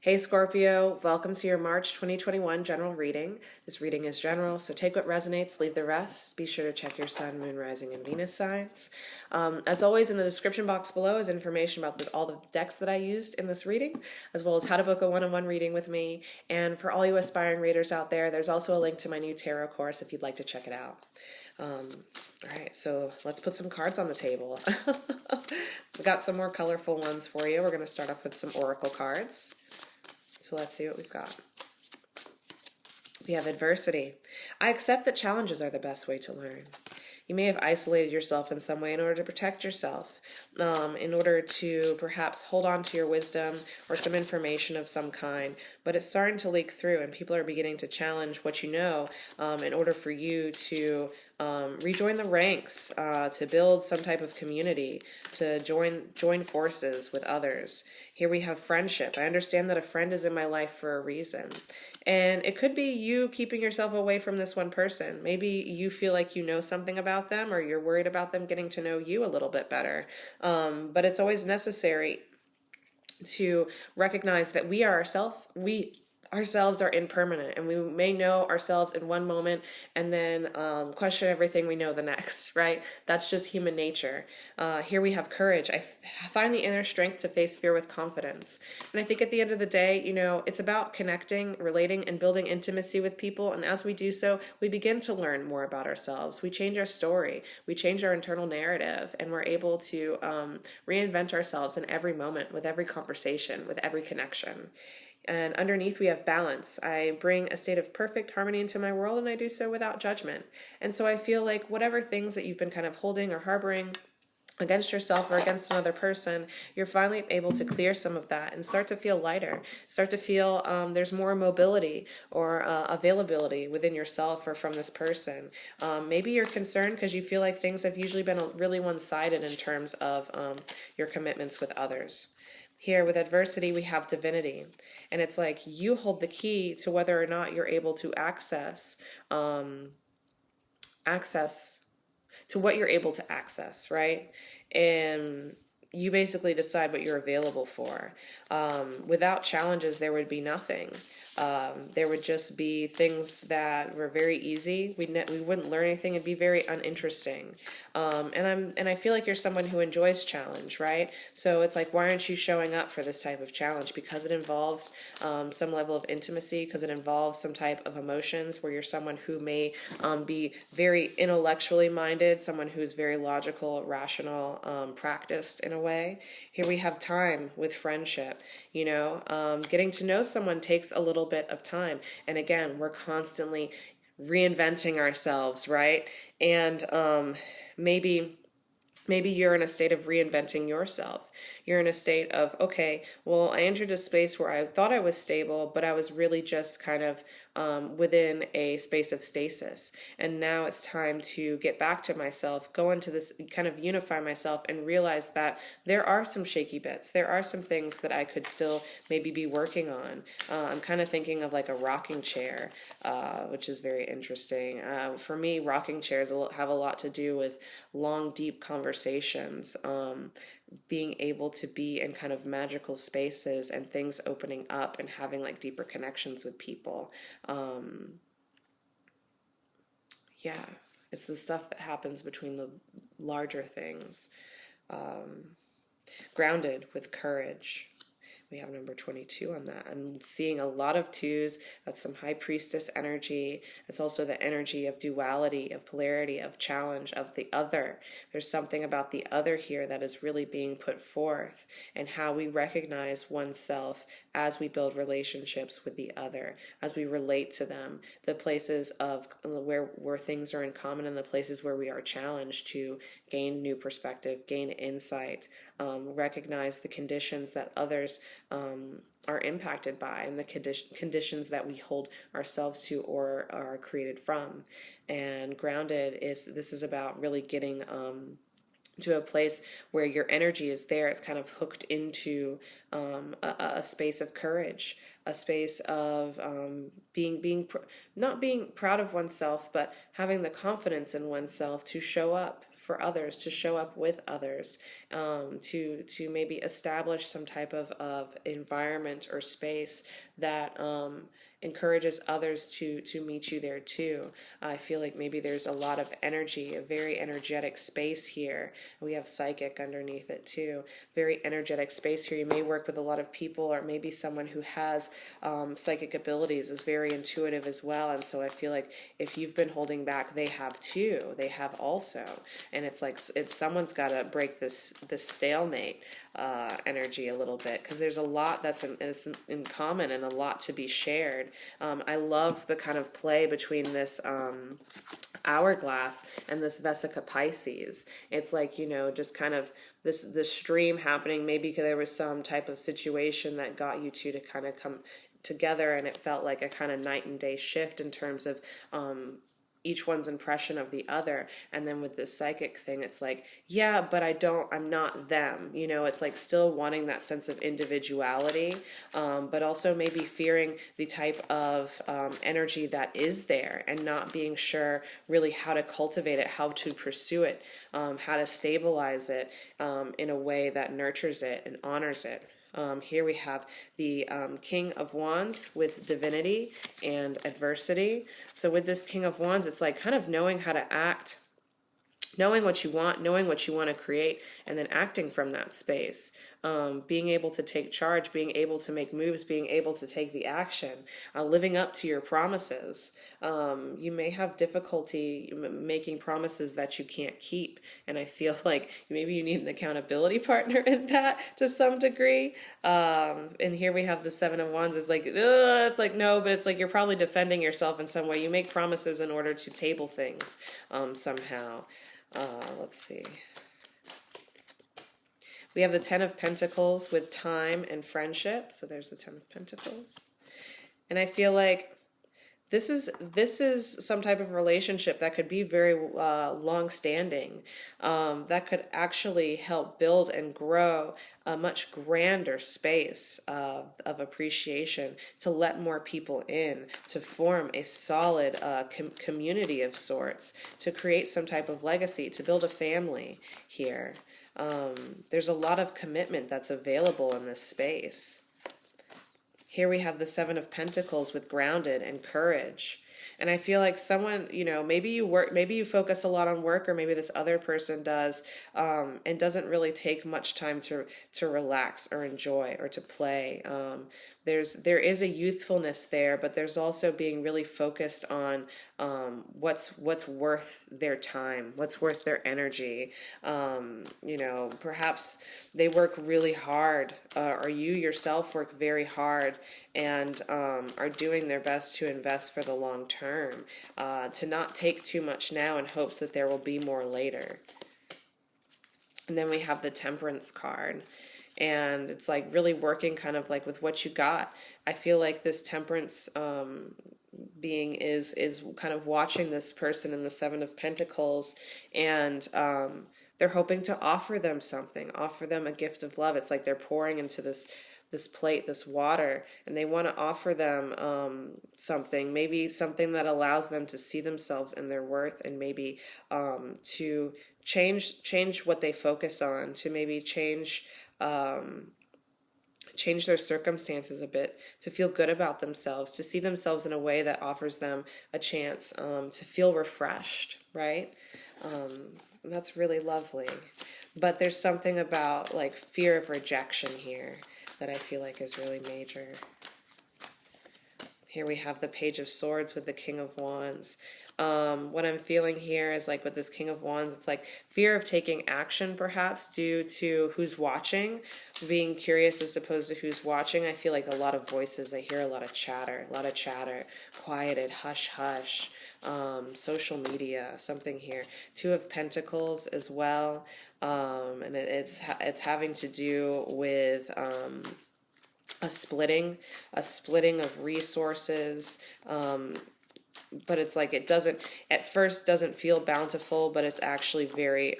Hey Scorpio, welcome to your March 2021 general reading. This reading is general, so take what resonates, leave the rest. Be sure to check your sun, moon, rising, and Venus signs. As always, in the description box below is information about all the decks that I used in this reading, as well as how to book a one-on-one reading with me. And for all you aspiring readers out there, there's also a link to my new tarot course if you'd like to check it out. All right, so let's put some cards on the table. We got some more colorful ones for you. We're going to start off with some oracle cards. So let's see what we've got. We have adversity. I accept that challenges are the best way to learn. You may have isolated yourself in some way in order to protect yourself, in order to perhaps hold on to your wisdom or some information of some kind, but it's starting to leak through and people are beginning to challenge what you know in order for you to rejoin the ranks, to build some type of community, to join forces with others. Here we have friendship. I understand that a friend is in my life for a reason. And it could be you keeping yourself away from this one person. Maybe you feel like you know something about them or you're worried about them getting to know you a little bit better. But it's always necessary to recognize that we ourselves are impermanent, and we may know ourselves in one moment and then question everything we know the next, right? That's just human nature. Here we have courage. I find the inner strength to face fear with confidence. And I think at the end of the day, it's about connecting, relating, and building intimacy with people. And as we do so, we begin to learn more about ourselves. We change our story. We change our internal narrative, and we're able to reinvent ourselves in every moment, with every conversation, with every connection. And underneath we have balance. I bring a state of perfect harmony into my world, and I do so without judgment. And so I feel like whatever things that you've been kind of holding or harboring against yourself or against another person, you're finally able to clear some of that and start to feel lighter, start to feel there's more mobility or availability within yourself or from this person. Maybe you're concerned because you feel like things have usually been really one-sided in terms of your commitments with others. Here with adversity, we have divinity. And it's like you hold the key to whether or not you're able to access to what you're able to access, right? And you basically decide what you're available for. Without challenges, there would be nothing. There would just be things that were very easy. We wouldn't learn anything. It'd be very uninteresting. And I feel like you're someone who enjoys challenge, right? So it's like, why aren't you showing up for this type of challenge? Because it involves some level of intimacy, because it involves some type of emotions where you're someone who may be very intellectually minded, someone who's very logical, rational, practiced in a way. Here we have time with friendship. Getting to know someone takes a little bit of time. And again, we're constantly reinventing ourselves, right? And maybe you're in a state of reinventing yourself. You're in a state of, okay, well, I entered a space where I thought I was stable, but I was really just kind of within a space of stasis. And now it's time to get back to myself, go into this, kind of unify myself and realize that there are some shaky bits. There are some things that I could still maybe be working on. I'm kind of thinking of like a rocking chair, which is very interesting. For me, rocking chairs have a lot to do with long, deep conversations, being able to be in kind of magical spaces and things opening up and having like deeper connections with people. Yeah, it's the stuff that happens between the larger things. Grounded with courage. We have number 22 on that. I'm seeing a lot of twos. That's some high priestess energy. It's also the energy of duality, of polarity, of challenge, of the other. There's something about the other here that is really being put forth, and how we recognize oneself as we build relationships with the other, as we relate to them, the places of where things are in common and the places where we are challenged to gain new perspective, gain insight, recognize the conditions that others are impacted by, and the conditions that we hold ourselves to or are created from. And grounded this is about really getting to a place where your energy is there. It's kind of hooked into a space of courage, a space of not being proud of oneself, but having the confidence in oneself to show up for others, to show up with others, to maybe establish some type of environment or space that encourages others to meet you there too. I feel like maybe there's a lot of energy, a very energetic space here. We have psychic underneath it too. Very energetic space here. You may work with a lot of people, or maybe someone who has psychic abilities, is very intuitive as well. And so I feel like if you've been holding back, they have too. They have also. And it's like someone's got to break this stalemate energy a little bit, because there's a lot that's in common and a lot to be shared. I love the kind of play between this hourglass and this Vesica Pisces. It's like, just kind of this stream happening. Maybe there was some type of situation that got you two to kind of come together, and it felt like a kind of night and day shift in terms of each one's impression of the other. And then with this psychic thing, it's like, yeah, but I'm not them. It's like still wanting that sense of individuality, but also maybe fearing the type of energy that is there, and not being sure really how to cultivate it, how to pursue it, how to stabilize it in a way that nurtures it and honors it. Here we have the King of Wands with divinity and adversity. So with this King of Wands, it's like kind of knowing how to act, knowing what you want to create, and then acting from that space. Being able to take charge, being able to make moves, being able to take the action, living up to your promises. You may have difficulty making promises that you can't keep, and I feel like maybe you need an accountability partner in that to some degree. And here we have the Seven of Wands. It's like no, but it's like you're probably defending yourself in some way. You make promises in order to table things somehow. Let's see. We have the Ten of Pentacles with time and friendship. So there's the Ten of Pentacles. And I feel like this is some type of relationship that could be very long-standing, that could actually help build and grow a much grander space of appreciation, to let more people in, to form a solid community of sorts, to create some type of legacy, to build a family here. There's a lot of commitment that's available in this space. Here we have the Seven of Pentacles with grounded and courage. And I feel like someone, maybe you focus a lot on work, or maybe this other person does, and doesn't really take much time to relax or enjoy or to play. There is a youthfulness there, but there's also being really focused on what's worth their time, what's worth their energy. Perhaps they work really hard, or you yourself work very hard, and are doing their best to invest for the long term, to not take too much now in hopes that there will be more later. And then we have the Temperance card. And it's like really working kind of like with what you got. I feel like this Temperance being is kind of watching this person in the Seven of Pentacles, and they're hoping to offer them something, offer them a gift of love. It's like they're pouring into this plate, this water, and they want to offer them something, maybe something that allows them to see themselves and their worth, and maybe to change what they focus on, to maybe change their circumstances a bit, to feel good about themselves, to see themselves in a way that offers them a chance to feel refreshed, right? And that's really lovely. But there's something about like fear of rejection here that I feel like is really major. Here we have the Page of Swords with the King of Wands. What I'm feeling here is like with this King of Wands, it's like fear of taking action, perhaps due to who's watching, being curious as opposed to who's watching. I feel like a lot of voices. I hear a lot of chatter, quieted, hush, hush, social media, something here. Two of Pentacles as well, and it's having to do with a splitting of resources, but it's like it doesn't at first doesn't feel bountiful, but it's actually very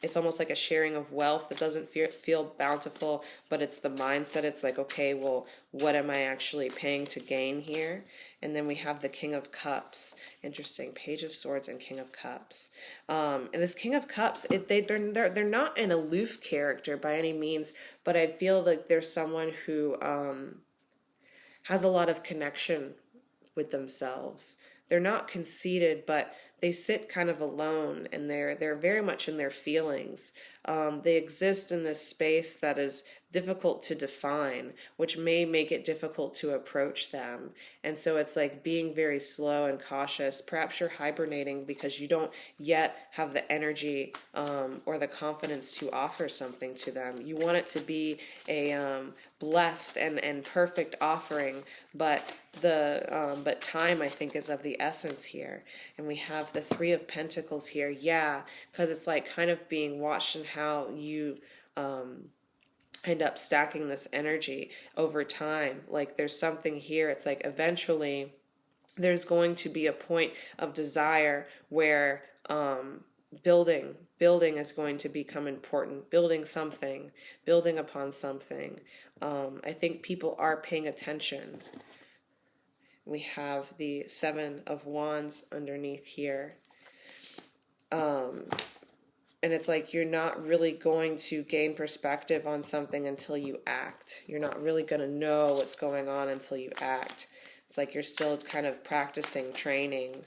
it's almost like a sharing of wealth that doesn't feel bountiful, but it's the mindset. It's like, okay, well, what am I actually paying to gain here? And then we have the King of Cups. Interesting. Page of Swords and King of Cups. And this King of Cups, they're not an aloof character by any means, but I feel like there's someone who has a lot of connection with themselves. They're not conceited, but they sit kind of alone, and they're very much in their feelings. They exist in this space that is difficult to define, which may make it difficult to approach them. And so it's like being very slow and cautious. Perhaps you're hibernating because you don't yet have the energy or the confidence to offer something to them. You want it to be a blessed and perfect offering, but but time, I think, is of the essence here. And we have the Three of Pentacles here. Yeah, because it's like kind of being watched and how you end up stacking this energy over time. Like there's something here. It's like eventually there's going to be a point of desire where building is going to become important. Building something, building upon something. I think people are paying attention. We have the Seven of Wands underneath here. And it's like you're not really going to gain perspective on something until you act. You're not really going to know what's going on until you act. It's like you're still kind of practicing, training.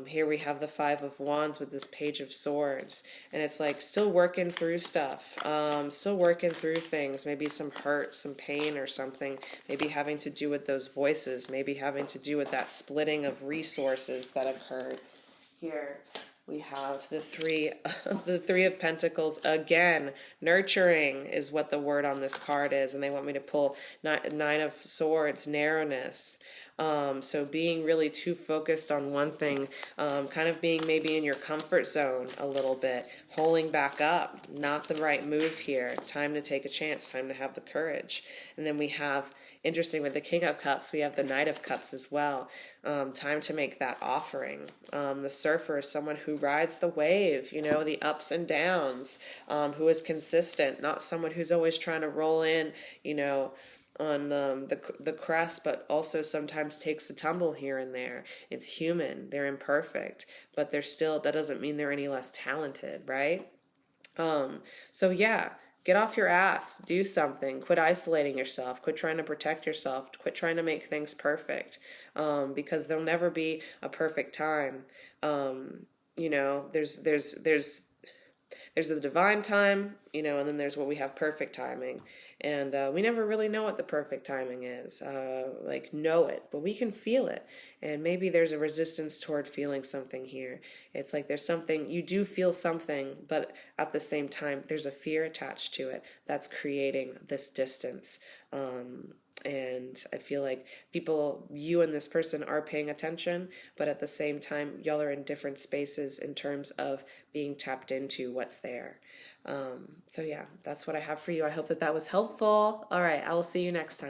Here we have the Five of Wands with this Page of Swords. And it's like still working through stuff. Still working through things. Maybe some hurt, some pain or something. Maybe having to do with those voices. Maybe having to do with that splitting of resources that occurred. Here we have the three of Pentacles again. Nurturing is what the word on this card is, and they want me to pull Nine of Swords, narrowness. So being really too focused on one thing, kind of being maybe in your comfort zone a little bit, pulling back up, not the right move here. Time to take a chance, time to have the courage. And then we have, interesting, with the King of Cups, we have the Knight of Cups as well. Time to make that offering. The surfer is someone who rides the wave, you know, the ups and downs, who is consistent, not someone who's always trying to roll in, you know, on the crest, but also sometimes takes a tumble here and there. It's human. They're imperfect, but they're still, that doesn't mean they're any less talented, right? So yeah, get off your ass, do something, quit isolating yourself, quit trying to protect yourself, quit trying to make things perfect, because there'll never be a perfect time. You know, there's the divine time, you know, and then there's what we have perfect timing. And we never really know what the perfect timing is, like know it, but we can feel it. And maybe there's a resistance toward feeling something here. It's like there's something, you do feel something, but at the same time, there's a fear attached to it that's creating this distance. And I feel like people, you and this person are paying attention, but at the same time, y'all are in different spaces in terms of being tapped into what's there. So yeah, that's what I have for you. I hope that was helpful. All right, I will see you next time.